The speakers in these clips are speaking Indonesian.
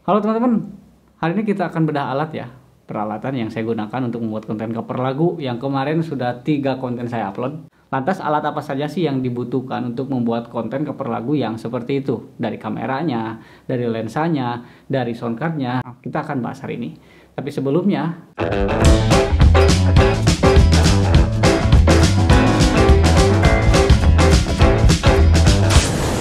Halo teman-teman, hari ini kita akan bedah alat ya. Peralatan yang saya gunakan untuk membuat konten cover lagu yang kemarin sudah 3 konten saya upload. Lantas alat apa saja sih yang dibutuhkan untuk membuat konten cover lagu yang seperti itu? Dari kameranya, dari lensanya, dari soundcardnya, kita akan bahas hari ini. Tapi sebelumnya,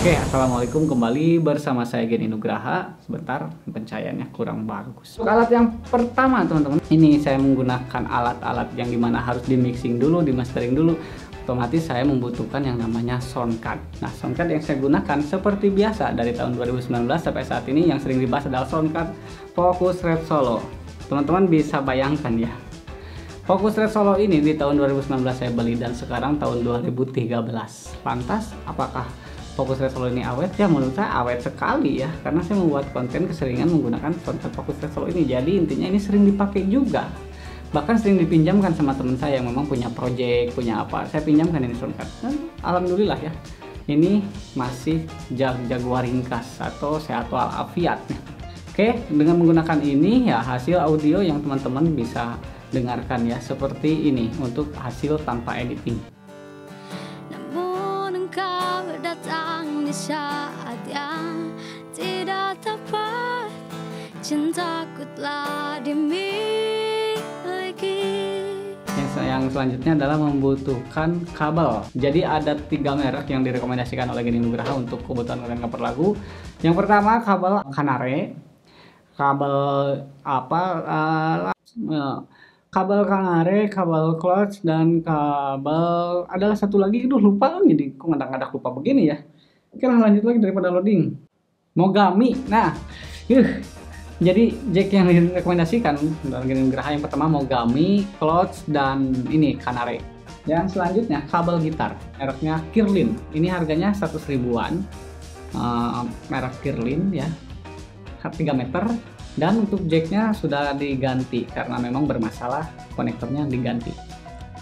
oke, assalamualaikum, kembali bersama saya Geni Nugraha. Sebentar, pencahayaannya kurang bagus. Untuk alat yang pertama teman-teman, ini saya menggunakan alat-alat yang dimana harus di mixing dulu, di mastering dulu. Otomatis saya membutuhkan yang namanya soundcard. Nah, soundcard yang saya gunakan seperti biasa dari tahun 2019 sampai saat ini yang sering dibahas adalah soundcard Focus Red Solo. Teman-teman bisa bayangkan ya, Focus Red Solo ini di tahun 2019 saya beli dan sekarang tahun 2013. Lantas, apakah Focus Red Solo ini awet? Ya menurut saya awet sekali ya, karena saya membuat konten keseringan menggunakan soundcard Focus Red Solo ini. Jadi intinya ini sering dipakai juga, bahkan sering dipinjamkan sama teman saya yang memang punya project, punya apa, saya pinjamkan ini soundcard. Dan alhamdulillah ya, ini masih Jaguar ringkas atau Seat walafiat. Oke, dengan menggunakan ini ya hasil audio yang teman-teman bisa dengarkan ya seperti ini untuk hasil tanpa editing. Datang di saat yang tidak tepat, cintaku telah dimiliki. Yang selanjutnya adalah membutuhkan kabel. Jadi ada 3 merek yang direkomendasikan oleh Geni Nugraha untuk kebutuhan konten cover lagu. Yang pertama kabel Kanare, kabel kabel Kanare, kabel clutch, dan kabel adalah satu lagi, lupa kan, jadi kok ngedak-ngedak lupa begini ya. Oke lah, lanjut lagi daripada loading. Mogami. Nah, jadi jack yang direkomendasikan dalam Geni Nugraha yang pertama Mogami, clutch, dan ini Kanare. Yang selanjutnya kabel gitar, mereknya Kirlin. Ini harganya 100 ribuan, merek Kirlin ya, 3 meter. Dan untuk jacknya sudah diganti karena memang bermasalah, konektornya diganti.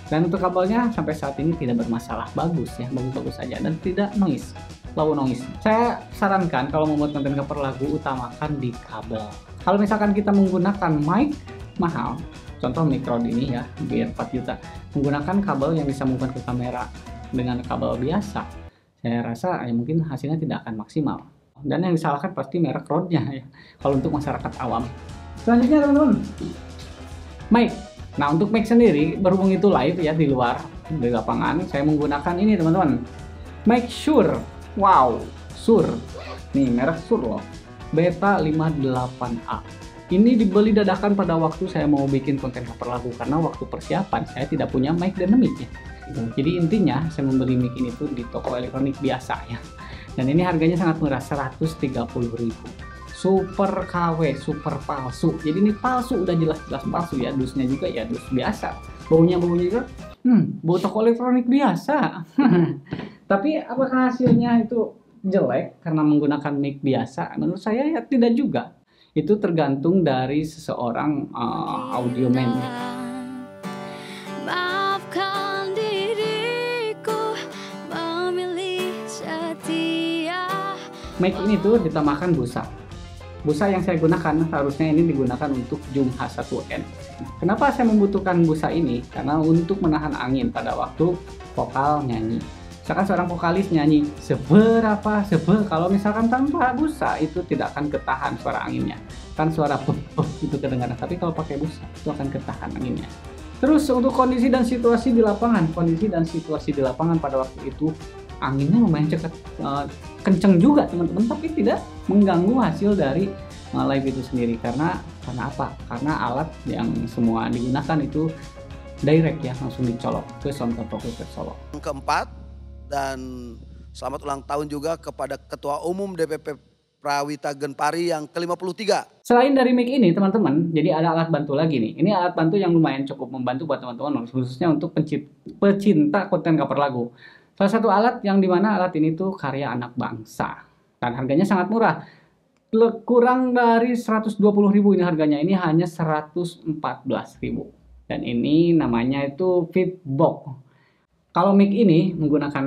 Dan untuk kabelnya sampai saat ini tidak bermasalah, bagus ya, bagus-bagus saja dan tidak noise, low noise. Saya sarankan kalau membuat konten cover lagu utamakan di kabel. Kalau misalkan kita menggunakan mic mahal, contoh microphone ini ya, biar 4 juta, menggunakan kabel yang disambungkan ke kamera dengan kabel biasa, saya rasa ya mungkin hasilnya tidak akan maksimal. Dan yang disalahkan pasti merek Rode-nya ya, kalau untuk masyarakat awam. Selanjutnya teman-teman, mic. Nah, untuk mic sendiri, berhubung itu live ya di luar, di lapangan, saya menggunakan ini teman-teman, mic Shure. Wow, Shure. Nih merek Shure loh, Beta 58A. Ini dibeli dadakan pada waktu saya mau bikin konten cover lagu, karena waktu persiapan saya tidak punya mic dan mic ya. Jadi intinya saya membeli mic ini tuh di toko elektronik biasa ya. Dan ini harganya sangat murah, 130.000. Super KW, super palsu. Jadi ini palsu, udah jelas-jelas palsu ya. Dusnya juga ya dus biasa. Baunya juga bau toko elektronik biasa. Tapi apakah hasilnya itu jelek karena menggunakan mic biasa? Menurut saya ya tidak juga. Itu tergantung dari seseorang audioman. Mic ini tuh ditambahkan busa. Busa yang saya gunakan harusnya ini digunakan untuk Zoom H1n. Kenapa saya membutuhkan busa ini? Karena untuk menahan angin pada waktu vokal nyanyi. Misalkan seorang vokalis nyanyi seberapa kalau misalkan tanpa busa itu tidak akan ketahan suara anginnya. Kan suara itu kedengaran, tapi kalau pakai busa itu akan ketahan anginnya. Terus untuk kondisi dan situasi di lapangan pada waktu itu anginnya lumayan kenceng juga teman-teman, tapi tidak mengganggu hasil dari live itu sendiri. Karena apa? Karena alat yang semua digunakan itu direct ya, langsung dicolok ke soundcard Focus Red Solo. Yang keempat, dan selamat ulang tahun juga kepada Ketua Umum DPP Prawita Genpari yang ke-53. Selain dari mic ini teman-teman, jadi ada alat bantu lagi nih. Ini alat bantu yang lumayan cukup membantu buat teman-teman, khususnya untuk pecinta konten cover lagu. Salah satu alat yang dimana alat ini tuh karya anak bangsa dan harganya sangat murah, kurang dari 120.000 ini harganya, ini hanya 114.000. Dan ini namanya itu Fitbox. Kalau mic ini menggunakan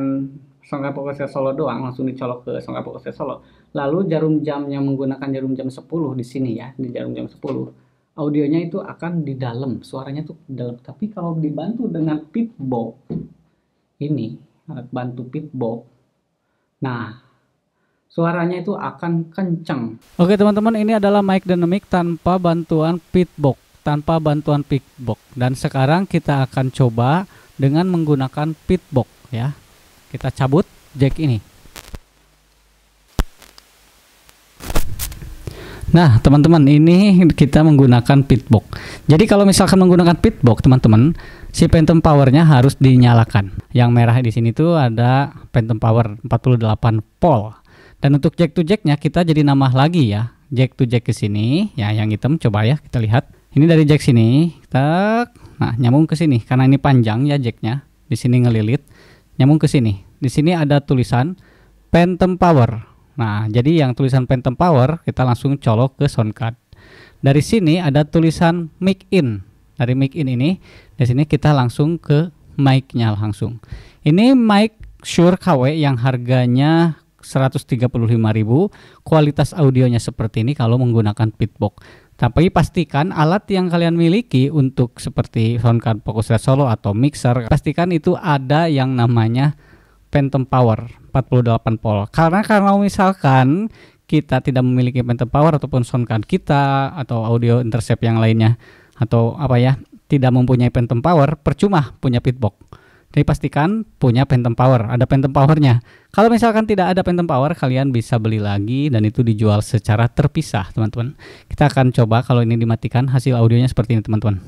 Soundcard Pocket Solo doang, langsung dicolok ke Soundcard Pocket Solo. Lalu jarum jamnya menggunakan jarum jam 10 di sini ya, di jarum jam 10. Audionya itu akan di dalam, suaranya tuh di dalam. Tapi kalau dibantu dengan pitbox, ini alat bantu pitbox, nah suaranya itu akan kenceng. Oke teman-teman, ini adalah mic dynamic tanpa bantuan pitbox, dan sekarang kita akan coba dengan menggunakan pitbox ya. Kita cabut jack ini. Nah teman-teman, ini kita menggunakan pitbox. Jadi kalau misalkan menggunakan pitbox teman-teman, si phantom powernya harus dinyalakan. Yang merah di sini tuh ada phantom power 48 volt. Dan untuk jack to jacknya kita jadi nambah lagi ya, jack to jack ke sini ya, yang hitam. Coba ya kita lihat. Ini dari jack sini, tak, nah nyambung ke sini karena ini panjang ya jacknya. Di sini ngelilit, nyambung ke sini. Di sini ada tulisan phantom power. Nah, jadi yang tulisan phantom power kita langsung colok ke soundcard. Dari sini ada tulisan mic in. Dari mic in ini, di sini kita langsung ke mic-nya langsung. Ini mic Shure KW yang harganya 135.000. Kualitas audionya seperti ini kalau menggunakan pitbox. Tapi pastikan alat yang kalian miliki untuk seperti soundcard Pocket Solo atau mixer, pastikan itu ada yang namanya phantom power 48 volt. Karena kalau misalkan kita tidak memiliki phantom power ataupun soundcard kita atau audio intercept yang lainnya atau apa ya, tidak mempunyai phantom power, percuma punya pitbox. Jadi pastikan punya phantom power, ada phantom powernya. Kalau misalkan tidak ada phantom power, kalian bisa beli lagi dan itu dijual secara terpisah, teman-teman. Kita akan coba kalau ini dimatikan, hasil audionya seperti ini, teman-teman.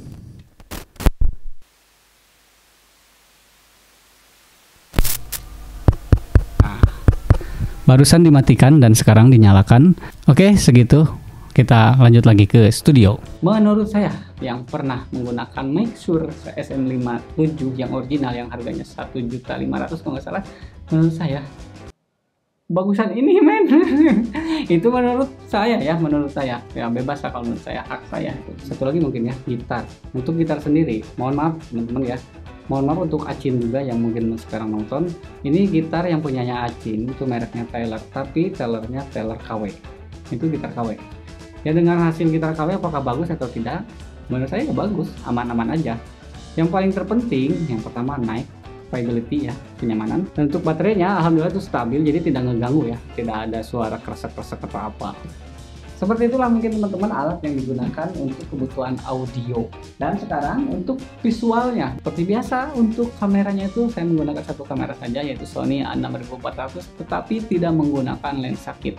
Nah, barusan dimatikan dan sekarang dinyalakan. Oke, segitu. Kita lanjut lagi ke studio. Menurut saya yang pernah menggunakan mic Shure SM57 yang original yang harganya 1.500.000 kalau nggak salah, menurut saya bagusan ini men. Itu menurut saya ya, bebas lah kalau menurut saya, hak saya. Satu lagi mungkin ya, gitar. Untuk gitar sendiri, mohon maaf teman-teman ya, mohon maaf untuk Acin juga yang mungkin sekarang nonton. Ini gitar yang punyanya Acin, itu mereknya Taylor, tapi Taylornya Taylor KW. Itu gitar KW. Ya dengan hasil gitar KW apakah bagus atau tidak? Menurut saya ya bagus, aman-aman aja. Yang paling terpenting, yang pertama naik viability ya, kenyamanan. Dan untuk baterainya alhamdulillah itu stabil, jadi tidak ngeganggu ya, tidak ada suara kresek-kresek atau apa. Seperti itulah mungkin teman-teman alat yang digunakan untuk kebutuhan audio. Dan sekarang untuk visualnya, seperti biasa untuk kameranya itu saya menggunakan satu kamera saja, yaitu Sony A6400, tetapi tidak menggunakan lensa kit.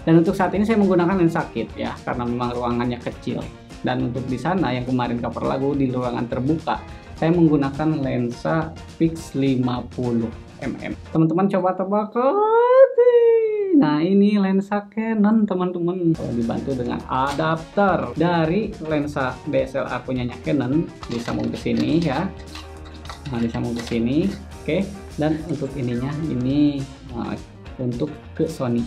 Dan untuk saat ini saya menggunakan lensa kit ya, karena memang ruangannya kecil. Dan untuk di sana yang kemarin cover lagu di ruangan terbuka, saya menggunakan lensa fix 50 mm. Teman-teman coba tebak. Nah ini lensa Canon teman-teman, dibantu dengan adapter dari lensa DSLR punyanya Canon, disambung ke sini ya. Nah disambung ke sini, oke. Dan untuk ininya ini untuk ke Sony.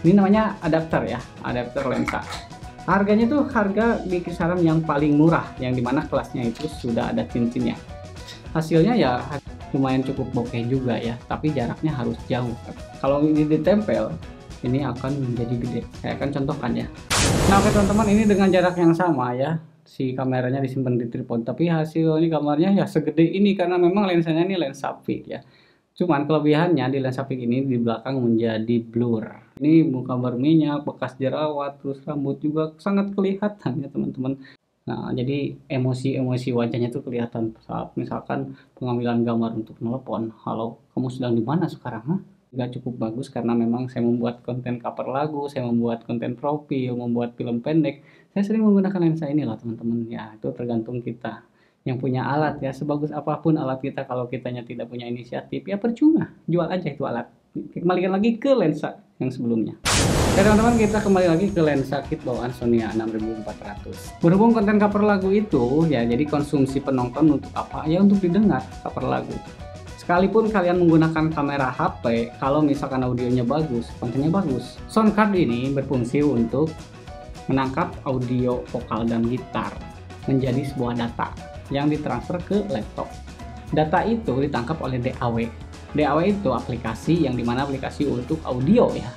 Ini namanya adapter ya, adapter lensa. Harganya tuh harga di kisaran yang paling murah, yang dimana kelasnya itu sudah ada cincinnya. Hasilnya ya lumayan cukup bokeh juga ya, tapi jaraknya harus jauh. Kalau ini ditempel, ini akan menjadi gede. Saya akan contohkan ya. Nah oke teman-teman, ini dengan jarak yang sama ya, si kameranya disimpan di tripod, tapi hasil ini kameranya ya segede ini karena memang lensanya ini lensa fix ya. Cuman kelebihannya di lensa fix ini di belakang menjadi blur. Ini muka berminyak, bekas jerawat, terus rambut juga sangat kelihatan ya teman-teman. Nah, jadi emosi-emosi wajahnya itu kelihatan saat misalkan pengambilan gambar untuk telepon. Halo, kamu sedang di mana sekarang? Hah? Gak cukup bagus karena memang saya membuat konten cover lagu, saya membuat konten profil, membuat film pendek. Saya sering menggunakan lensa ini lah teman-teman. Ya, itu tergantung kita yang punya alat ya. Sebagus apapun alat kita, kalau kitanya tidak punya inisiatif, ya percuma. Jual aja itu alat. Kembalikan lagi ke lensa yang sebelumnya. Oke teman-teman, kita kembali lagi ke lensa kit bawaan Sony A6400. Berhubung konten cover lagu itu ya, jadi konsumsi penonton untuk apa? Ya untuk didengar cover lagu. Sekalipun kalian menggunakan kamera HP, kalau misalkan audionya bagus, kontennya bagus, soundcard ini berfungsi untuk menangkap audio vokal dan gitar menjadi sebuah data yang ditransfer ke laptop. Data itu ditangkap oleh DAW. DAW itu aplikasi yang dimana aplikasi untuk audio ya.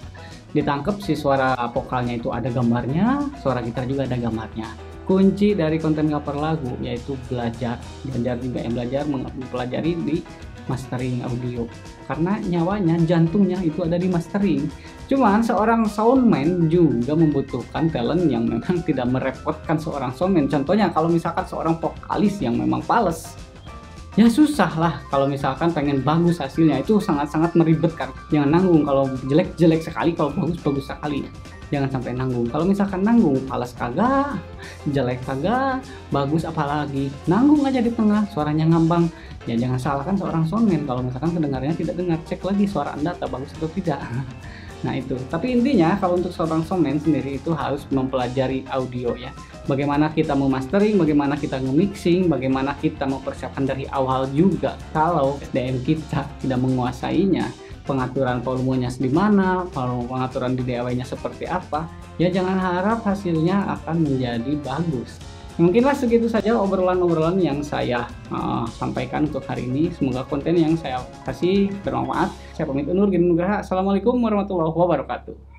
Ditangkap si suara vokalnya itu ada gambarnya, suara gitar juga ada gambarnya. Kunci dari konten cover lagu yaitu belajar juga yang belajar mempelajari di mastering audio, karena nyawanya jantungnya itu ada di mastering. Cuman seorang soundman juga membutuhkan talent yang memang tidak merepotkan seorang soundman. Contohnya kalau misalkan seorang vokalis yang memang pales, ya susah lah kalau misalkan pengen bagus hasilnya, itu sangat-sangat meribetkan. Jangan nanggung kalau jelek-jelek sekali, kalau bagus-bagus sekali. Jangan sampai nanggung. Kalau misalkan nanggung, pales kagak, jelek kagak, bagus apalagi. Nanggung aja di tengah, suaranya ngambang. Ya jangan salahkan seorang soundman kalau misalkan pendengarnya tidak dengar. Cek lagi suara Anda bagus atau tidak. Nah itu. Tapi intinya kalau untuk seorang soundman sendiri itu harus mempelajari audio ya. Bagaimana kita mau mastering, bagaimana kita nge-mixing, bagaimana kita mau persiapkan dari awal juga. Kalau SDM kita tidak menguasainya, pengaturan volumenya di mana, pengaturan di DAW-nya seperti apa, ya jangan harap hasilnya akan menjadi bagus. Mungkinlah segitu saja obrolan-obrolan yang saya sampaikan untuk hari ini. Semoga konten yang saya kasih bermanfaat. Saya pamit undur diri. Assalamualaikum warahmatullahi wabarakatuh.